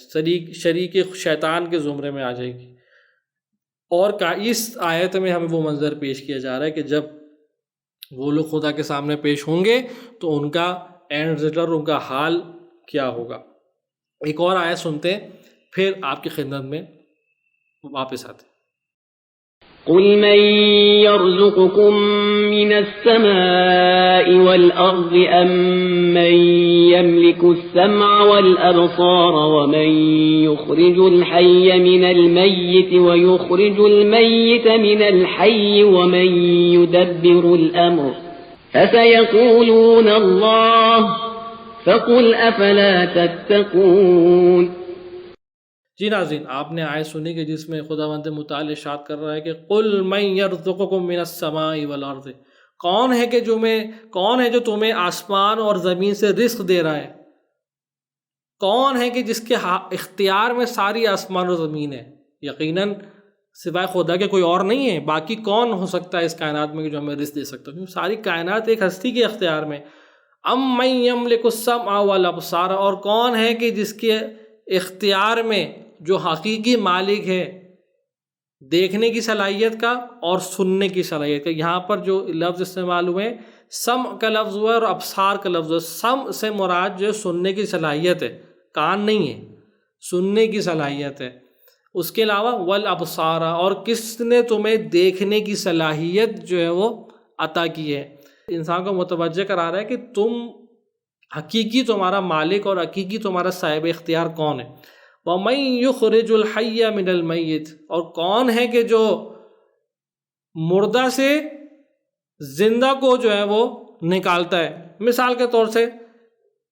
Speaker 1: شریک شیطان کے زمرے میں آ جائے گی۔ اور اس آیت میں ہمیں وہ منظر پیش کیا جا رہا ہے کہ جب وہ لوگ خدا کے سامنے پیش ہوں گے تو ان کا اینڈ رزلٹ، ان کا حال کیا ہوگا۔ ایک اور آیت سنتے ہیں، پھر آپ کی خدمت میں واپس آتے ہیں۔
Speaker 2: قل من يرزقكم من السماء والأرض أم من يملك السمع والأبصار ومن يخرج الحي من الميت ويخرج الميت من الحي ومن يدبر الأمر فسيقولون الله فقل أفلا تتقون۔
Speaker 1: جی ناظرین، آپ نے آیت سنی کہ جس میں خداوند متعال ارشاد کر رہا ہے کہ قل من یرزقکم من السماء والارض، کون ہے جو تمہیں آسمان اور زمین سے رزق دے رہا ہے؟ کون ہے کہ جس کے اختیار میں ساری آسمان اور زمین ہے؟ یقیناً سوائے خدا کے کوئی اور نہیں ہے۔ باقی کون ہو سکتا ہے اس کائنات میں کہ جو ہمیں رزق دے سکتا ہے؟ کیونکہ ساری کائنات ایک ہستی کے اختیار میں۔ ام من یملک السمع والابصار، اور کون ہے کہ جس کے اختیار میں، جو حقیقی مالک ہے دیکھنے کی صلاحیت کا اور سننے کی صلاحیت کا۔ یہاں پر جو لفظ استعمال ہوئے، سمع کا لفظ ہوا ہے اور ابصار کا لفظ ہے۔ سمع سے مراد جو ہے سننے کی صلاحیت ہے، کان نہیں ہے، سننے کی صلاحیت ہے۔ اس کے علاوہ والابصار، اور کس نے تمہیں دیکھنے کی صلاحیت جو ہے وہ عطا کی ہے۔ انسان کو متوجہ کرا رہا ہے کہ تم حقیقی تمہارا مالک اور حقیقی تمہارا صاحب اختیار کون ہے۔ وَمَن يُخْرِجُ الْحَيَّ مِنَ الْمَيِّتِ، اور کون ہے کہ جو مردہ سے زندہ کو جو ہے وہ نکالتا ہے۔ مثال کے طور سے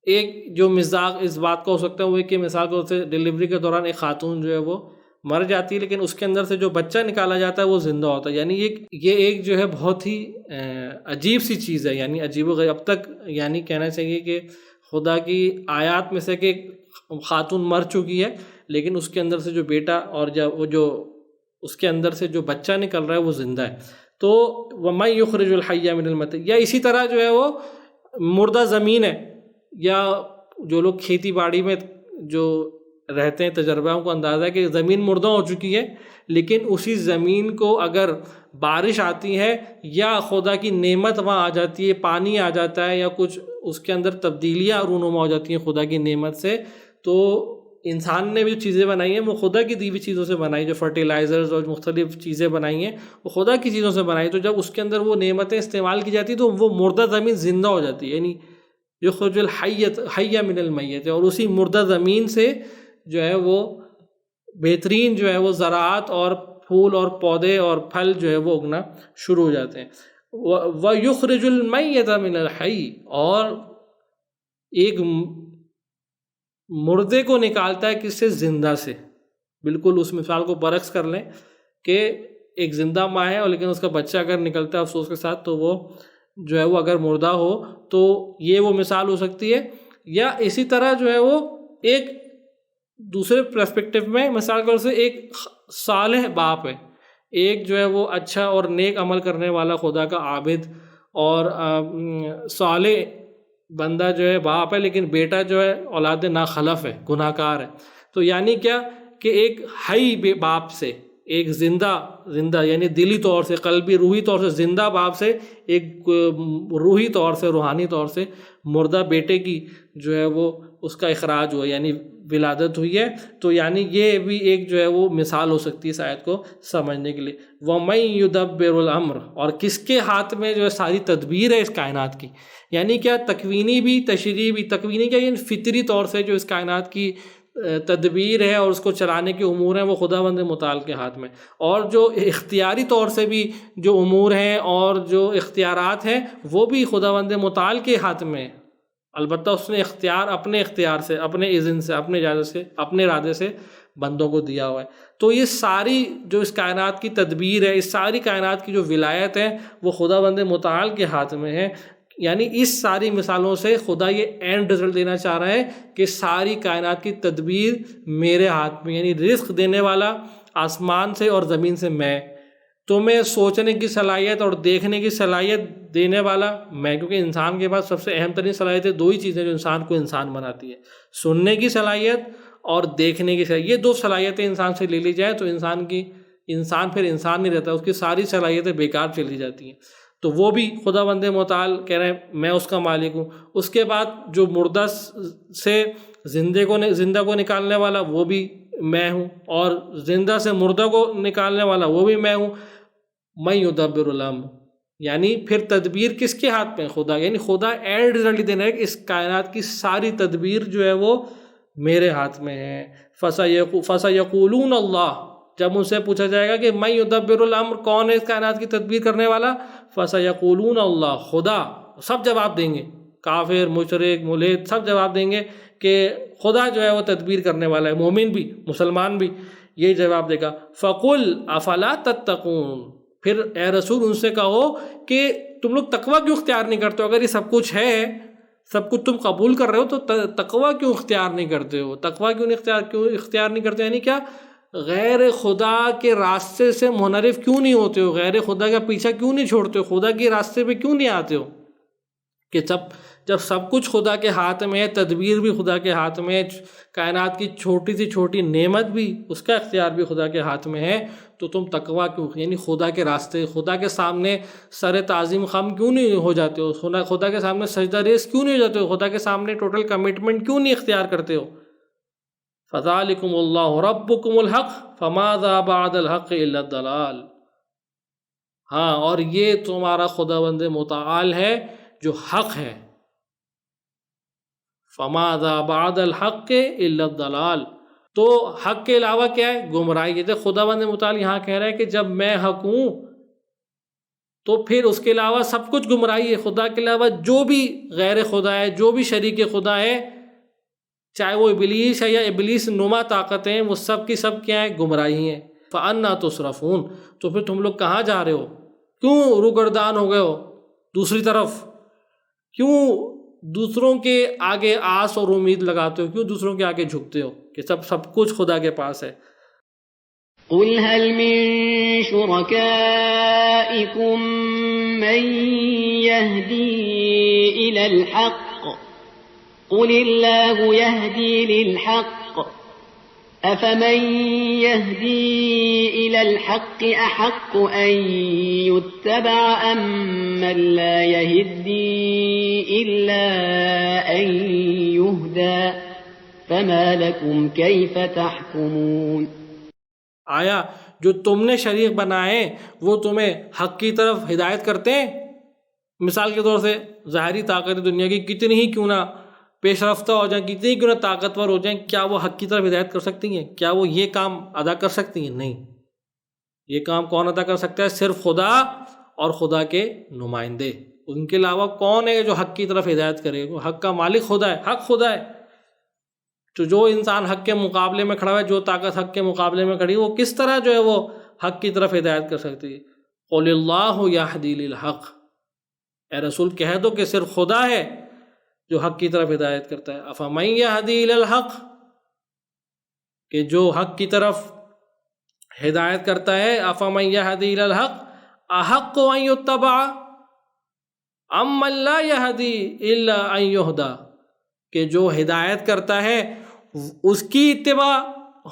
Speaker 1: ایک جو مزاق اس بات کا ہو سکتا ہے وہ کہ مثال کے طور سے ڈیلیوری کے دوران ایک خاتون جو ہے وہ مر جاتی ہے، لیکن اس کے اندر سے جو بچہ نکالا جاتا ہے وہ زندہ ہوتا ہے۔ یعنی یہ ایک جو ہے بہت ہی عجیب سی چیز ہے، یعنی عجیب و غریب۔ اب تک یعنی کہنا چاہیے کہ خدا کی آیات میں سے کہ خاتون مر چکی ہے، لیکن اس کے اندر سے جو بیٹا اور جو اس کے اندر سے جو بچہ نکل رہا ہے وہ زندہ ہے۔ تو وَمَن يُخْرِجُ الْحَيَّ مِنَ الْمَيِّتِ، یا اسی طرح جو ہے وہ مردہ زمین ہے، یا جو لوگ کھیتی باڑی میں جو رہتے ہیں تجربہ کو اندازہ ہے کہ زمین مردہ ہو چکی ہے، لیکن اسی زمین کو اگر بارش آتی ہے یا خدا کی نعمت وہاں آ جاتی ہے، پانی آ جاتا ہے یا کچھ اس کے اندر تبدیلیاں رونما ہو جاتی ہیں خدا کی نعمت سے، تو انسان نے بھی جو چیزیں بنائی ہیں وہ خدا کی دی ہوئی چیزوں سے بنائی، جو فرٹیلائزرز اور مختلف چیزیں بنائی ہیں وہ خدا کی چیزوں سے بنائی۔ تو جب اس کے اندر وہ نعمتیں استعمال کی جاتی تو وہ مردہ زمین زندہ ہو جاتی ہے، یعنی یخرج الحی من المیت، اور اسی مردہ زمین سے جو ہے وہ بہترین جو ہے وہ زراعت اور پھول اور پودے اور پھل جو ہے وہ اگنا شروع ہو جاتے ہیں۔ وَيُخْرِجُ الْمَيِّتَ مِنَ الْحَيِّ، اور ایک مردے کو نکالتا ہے کس سے؟ زندہ سے۔ بالکل اس مثال کو برعکس کر لیں کہ ایک زندہ ماں ہے اور لیکن اس کا بچہ اگر نکلتا ہے افسوس کے ساتھ تو وہ جو ہے وہ اگر مردہ ہو تو یہ وہ مثال ہو سکتی ہے۔ یا اسی طرح جو ہے وہ ایک دوسرے پرسپیکٹیو میں مثال کے طور سے ایک صالح باپ ہے، ایک جو ہے وہ اچھا اور نیک عمل کرنے والا خدا کا عابد اور صالح بندہ جو ہے باپ ہے، لیکن بیٹا جو ہے اولاد ناخلف ہے، گناہ کار ہے۔ تو یعنی کیا کہ ایک حی باپ سے، ایک زندہ یعنی دلی طور سے، قلبی روحی طور سے زندہ باپ سے ایک روحی طور سے، روحانی طور سے مردہ بیٹے کی جو ہے وہ اس کا اخراج ہوا، یعنی ولادت ہوئی ہے۔ تو یعنی یہ بھی ایک جو ہے وہ مثال ہو سکتی ہے اس آیت کو سمجھنے کے لیے۔ وَمَن يُدَبِّرُ الْأَمْرَ، اور کس کے ہاتھ میں جو ہے ساری تدبیر ہے اس کائنات کی، یعنی کیا تکوینی بھی، تشریعی بھی۔ تکوینی کیا، یعنی فطری طور سے جو اس کائنات کی تدبیر ہے اور اس کو چلانے کے امور ہیں وہ خداوند متعال کے ہاتھ میں، اور جو اختیاری طور سے بھی جو امور ہیں اور جو اختیارات ہیں وہ بھی خداوند متعال کے ہاتھ میں۔ البتہ اس نے اختیار اپنے اختیار سے، اپنے اذن سے، اپنے اجازت سے، اپنے ارادے سے بندوں کو دیا ہوا ہے۔ تو یہ ساری جو اس کائنات کی تدبیر ہے، اس ساری کائنات کی جو ولایت ہے وہ خدا بند متعال کے ہاتھ میں ہے۔ یعنی اس ساری مثالوں سے خدا یہ اینڈ رزلٹ دینا چاہ رہا ہے کہ ساری کائنات کی تدبیر میرے ہاتھ میں، یعنی رزق دینے والا آسمان سے اور زمین سے میں، تمہیں سوچنے کی صلاحیت اور دیکھنے کی صلاحیت دینے والا میں، کیونکہ انسان کے پاس سب سے اہم ترین صلاحیتیں دو ہی چیزیں جو انسان کو انسان بناتی ہے، سننے کی صلاحیت اور دیکھنے کی صلاحیت۔ یہ دو صلاحیتیں انسان سے لے لی جائیں تو انسان پھر انسان نہیں رہتا، اس کی ساری صلاحیتیں بیکار چلی جاتی ہیں۔ تو وہ بھی خدا بند متعال کہہ رہے ہیں میں اس کا مالک ہوں۔ اس کے بعد جو مردہ سے زندہ کو نکالنے والا وہ بھی میں ہوں، اور زندہ سے مردہ کو نکالنے والا وہ بھی میں ہوں۔ میں یدبر الامر، یعنی پھر تدبیر کس کے ہاتھ میں؟ خدا، یعنی خدا اینڈ رزلٹ دینا ہے کہ اس کائنات کی ساری تدبیر جو ہے وہ میرے ہاتھ میں ہے۔ فَسَيَقُولُونَ اللَّهُ، جب ان سے پوچھا جائے گا کہ میں یدبر الامر، کون ہے اس کائنات کی تدبیر کرنے والا؟ فَسَيَقُولُونَ اللَّهُ، خدا۔ سب جواب دیں گے، کافر، مشرک، ملحد، سب جواب دیں گے کہ خدا جو ہے وہ تدبیر کرنے والا ہے، مومن بھی مسلمان بھی یہی جواب دے گا۔ فَقُلْ أَفَلَا تَتَّقُونَ، پھر اے رسول ان سے کہو کہ تم لوگ تقوی کیوں اختیار نہیں کرتے ہو؟ اگر یہ سب کچھ ہے، سب کچھ تم قبول کر رہے ہو، تو تقوی کیوں اختیار نہیں کرتے ہو؟ تقوی کیوں اختیار نہیں کرتے، یعنی کیا؟ غیر خدا کے راستے سے منحرف کیوں نہیں ہوتے ہو؟ غیر خدا کا پیچھا کیوں نہیں چھوڑتے ہو؟ خدا کے راستے پہ کیوں نہیں آتے ہو؟ کہ جب سب کچھ خدا کے ہاتھ میں ہے، تدبیر بھی خدا کے ہاتھ میں ہے، کائنات کی چھوٹی سے چھوٹی نعمت بھی اس کا اختیار بھی خدا کے ہاتھ میں ہے، تو تم تقوی کیوں، یعنی خدا کے راستے، خدا کے سامنے سر تعظیم خم کیوں نہیں ہو جاتے ہو؟ خدا کے سامنے سجدہ ریز کیوں نہیں ہو جاتے ہو؟ خدا کے سامنے ٹوٹل کمٹمنٹ کیوں نہیں اختیار کرتے ہو؟ فَذَلِكُمُ اللَّهُ رَبُّكُمُ الْحَقُّ فَمَاذَا بَعْدَ الْحَقِّ إِلَّا الضَّلَالُ۔ ہاں، اور یہ تمہارا خدا بند متعال ہے جو حق ہے۔ فَمَاذَا بَعْدَ الْحَقِّ إِلَّا الضَّلَالُ، تو حق کے علاوہ کیا ہے؟ گمراہی۔ یہ خدا بند متعال یہاں کہہ رہا ہے کہ جب میں حق ہوں تو پھر اس کے علاوہ سب کچھ گمراہی ہے۔ خدا کے علاوہ جو بھی غیر خدا ہے، جو بھی شریک خدا ہے، چاہے وہ ابلیس ہے یا ابلیس نما طاقتیں، وہ سب کی سب کیا ہے؟ گمراہی ہیں۔ فَأَنَّا تُصْرَفُونَ، تو پھر تم لوگ کہاں جا رہے ہو؟ کیوں روگردان ہو گئے ہو دوسری طرف؟ کیوں دوسروں کے آگے آس اور امید لگاتے ہو؟ کیوں دوسروں کے آگے جھکتے ہو کہ سب کچھ خدا کے پاس ہے؟
Speaker 2: قل هل من شركائكم من يهدي إلى الحق قل الله يهدي للحق أفمن يهدي إلى الحق أحق أن يتبع أم من لا يهدي إلا أن يهدى فما لكم كيف تحكمون۔
Speaker 1: آیا جو تم نے شریک بنائے وہ تمہیں حق کی طرف ہدایت کرتے ہیں؟ مثال کے طور سے ظاہری طاقت دنیا کی کتنی ہی کیوں نہ پیش رفتہ ہو جائیں، کتنی کیوں نہ طاقتور ہو جائیں، کیا وہ حق کی طرف ہدایت کر سکتی ہیں؟ کیا وہ یہ کام ادا کر سکتی ہیں؟ نہیں۔ یہ کام کون ادا کر سکتا ہے؟ صرف خدا اور خدا کے نمائندے۔ ان کے علاوہ کون ہے جو حق کی طرف ہدایت کرے؟ وہ حق کا مالک خدا ہے، حق خدا ہے۔ تو جو انسان حق کے مقابلے میں کھڑا ہے، جو طاقت حق کے مقابلے میں کھڑی ہے، وہ کس طرح جو ہے وہ حق کی طرف ہدایت کر سکتی ہے؟ قُلِ اللَّهُ يَهْدِي لِلْحَقِّ، اے رسول کہہ دو کہ صرف خدا ہے جو حق کی طرف ہدایت کرتا ہے۔ أَفَمَن يَهْدِي إِلَى الْحَقِّ، کہ جو حق کی طرف ہدایت کرتا ہے، أَفَمَن يَهْدِي إِلَى الْحَقِّ أَحَقُّ أَن يُتَّبَعَ أَم مَّن لَّا يَهْدِي إِلَّا أَن يُهْدَىٰ، کہ جو ہدایت کرتا ہے اس کی اتباع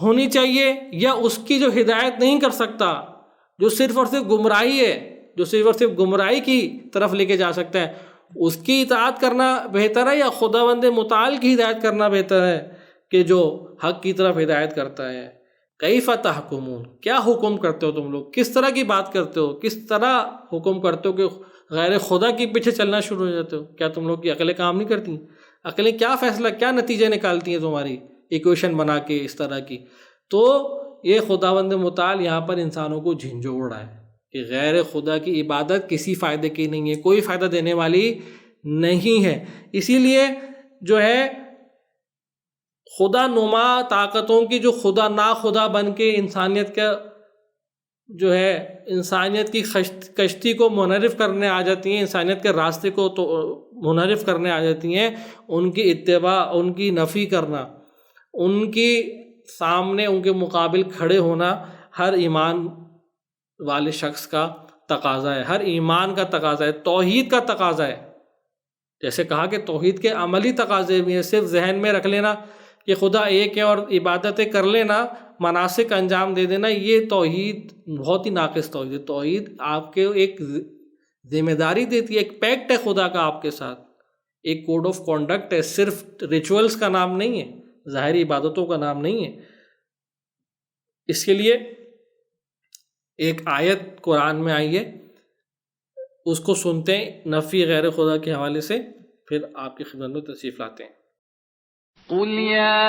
Speaker 1: ہونی چاہیے یا اس کی جو ہدایت نہیں کر سکتا، جو صرف اور صرف گمراہی ہے، جو صرف اور صرف گمراہی کی طرف لے کے جا سکتا ہے، اس کی اطاعت کرنا بہتر ہے یا خدا بند متعال کی ہدایت کرنا بہتر ہے کہ جو حق کی طرف ہدایت کرتا ہے؟ کیف تحکمون، کیا حکم کرتے ہو تم لوگ؟ کس طرح کی بات کرتے ہو؟ کس طرح حکم کرتے ہو کہ غیر خدا کے پیچھے چلنا شروع ہو جاتے ہو؟ کیا تم لوگ کی عقلیں کام نہیں کرتی؟ عقلیں کیا فیصلہ، کیا نتیجے نکالتی ہیں تمہاری ایکویشن بنا کے اس طرح کی؟ تو یہ خداوند متعال یہاں پر انسانوں کو جھنجھوڑ رہا ہے کہ غیر خدا کی عبادت کسی فائدے کی نہیں ہے، کوئی فائدہ دینے والی نہیں ہے۔ اسی لیے جو ہے خدا نما طاقتوں کی جو خدا نا خدا بن کے انسانیت کا جو ہے انسانیت کی کشتی کو منحرف کرنے آ جاتی ہیں، انسانیت کے راستے کو تو منحرف کرنے آ جاتی ہیں، ان کی اتباع، ان کی نفی کرنا، ان کی سامنے ان کے مقابل کھڑے ہونا ہر ایمان والے شخص کا تقاضا ہے، ہر ایمان کا تقاضا ہے، توحید کا تقاضا ہے۔ جیسے کہا کہ توحید کے عملی تقاضے بھی ہیں، صرف ذہن میں رکھ لینا کہ خدا ایک ہے اور عبادتیں کر لینا، مناسک انجام دے دینا، یہ توحید بہت ہی ناقص توحید ہے۔ توحید آپ کے ایک ذمہ داری دیتی ہے، ایک پیکٹ ہے خدا کا آپ کے ساتھ، ایک کوڈ آف کانڈکٹ ہے، صرف ریچولز کا نام نہیں ہے، ظاہری عبادتوں کا نام نہیں ہے۔ اس کے لیے ایک آیت قرآن میں آئی ہے، اس کو سنتے ہیں نفی غیر خدا کے حوالے سے، پھر آپ کی خدمت میں تشریف لاتے ہیں۔
Speaker 2: قل يا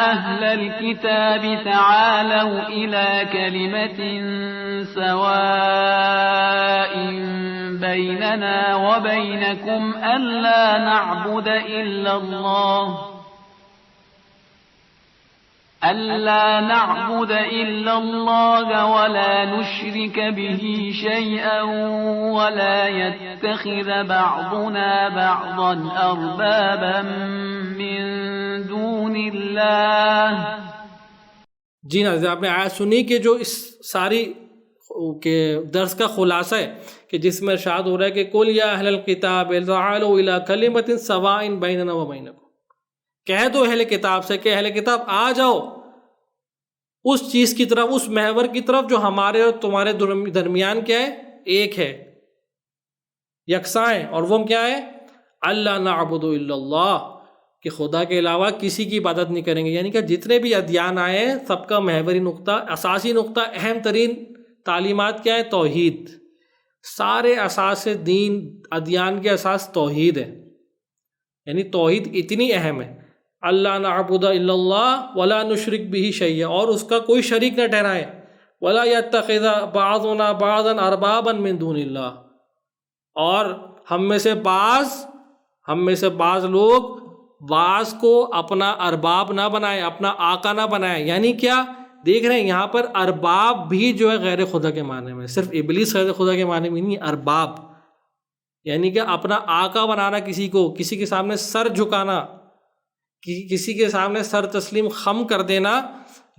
Speaker 2: أهل الكتاب تعالوا إلى كلمة سواء بيننا وبينكم ألا نعبد إلا الله ولا نشرك به شيئا ولا يتخذ بعضنا بعضا أربابا من دون الله۔
Speaker 1: جی ناظرین، آپ نے آیت سنی کہ جو اس ساری کے درس کا خلاصہ ہے کہ جس میں ارشاد ہو رہا ہے کہ قل یا اہل الکتاب تعالوا الی کلمۃ سواء بیننا وبینکم، کہہ دو اہل کتاب سے کہ اہل کتاب آ جاؤ اس چیز کی طرف، اس محور کی طرف جو ہمارے اور تمہارے درمیان کیا ہے، ایک ہے، یکساں ہے، اور وہ کیا ہے، اللہ نعبد الا اللہ، کہ خدا کے علاوہ کسی کی عبادت نہیں کریں گے۔ یعنی کہ جتنے بھی ادیان آئے ہیں سب کا محوری نقطہ، اساسی نقطہ، اہم ترین تعلیمات کیا ہے، توحید۔ سارے اساس دین، ادیان کے اساس توحید ہے، یعنی توحید اتنی اہم ہے، اللہ نعبد الا اللہ ولا نشرک بہ شیئا، اور اس کا کوئی شریک نہ ٹھہرائے، ولا یتخذ بعضنا بعضا اربابا من دون اللہ، اور ہم میں سے بعض لوگ بعض کو اپنا ارباب نہ بنائے، اپنا آقا نہ بنائے۔ یعنی کیا دیکھ رہے ہیں یہاں پر، ارباب بھی جو ہے غیر خدا کے معنی میں، صرف ابلیس غیر خدا کے معنی میں نہیں، ارباب یعنی کہ اپنا آقا بنانا، کسی کو، کسی کے سامنے سر جھکانا، کسی کے سامنے سر تسلیم خم کر دینا،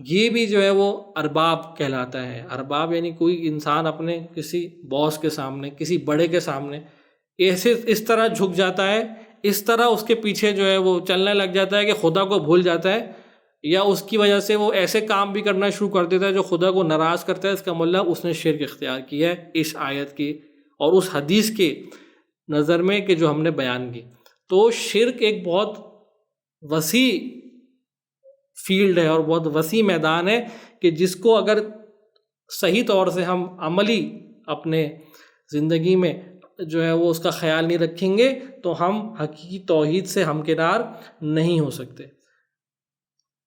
Speaker 1: یہ بھی جو ہے وہ ارباب کہلاتا ہے۔ ارباب یعنی کوئی انسان اپنے کسی باس کے سامنے، کسی بڑے کے سامنے ایسے اس طرح جھک جاتا ہے، اس طرح اس کے پیچھے جو ہے وہ چلنے لگ جاتا ہے کہ خدا کو بھول جاتا ہے، یا اس کی وجہ سے وہ ایسے کام بھی کرنا شروع کر دیتا ہے جو خدا کو ناراض کرتا ہے۔ اس کا مطلب اس نے شرک اختیار کیا ہے اس آیت کی اور اس حدیث کے نظر میں کہ جو ہم نے بیان کی۔ تو شرک ایک بہت وسیع فیلڈ ہے اور بہت وسیع میدان ہے کہ جس کو اگر صحیح طور سے ہم عملی اپنے زندگی میں جو ہے وہ اس کا خیال نہیں رکھیں گے تو ہم حقیقی توحید سے ہمکنار نہیں ہو سکتے۔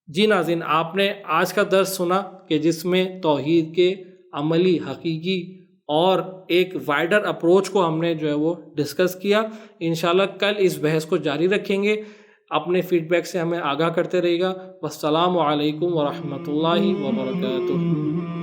Speaker 1: جی ناظرین، آپ نے آج کا درس سنا کہ جس میں توحید کے عملی، حقیقی اور ایک وائڈر اپروچ کو ہم نے جو ہے وہ ڈسکس کیا۔ انشاءاللہ کل اس بحث کو جاری رکھیں گے۔ اپنے فیڈ بیک سے ہمیں آگاہ کرتے رہیے گا۔ والسلام علیکم ورحمۃ اللہ وبرکاتہ۔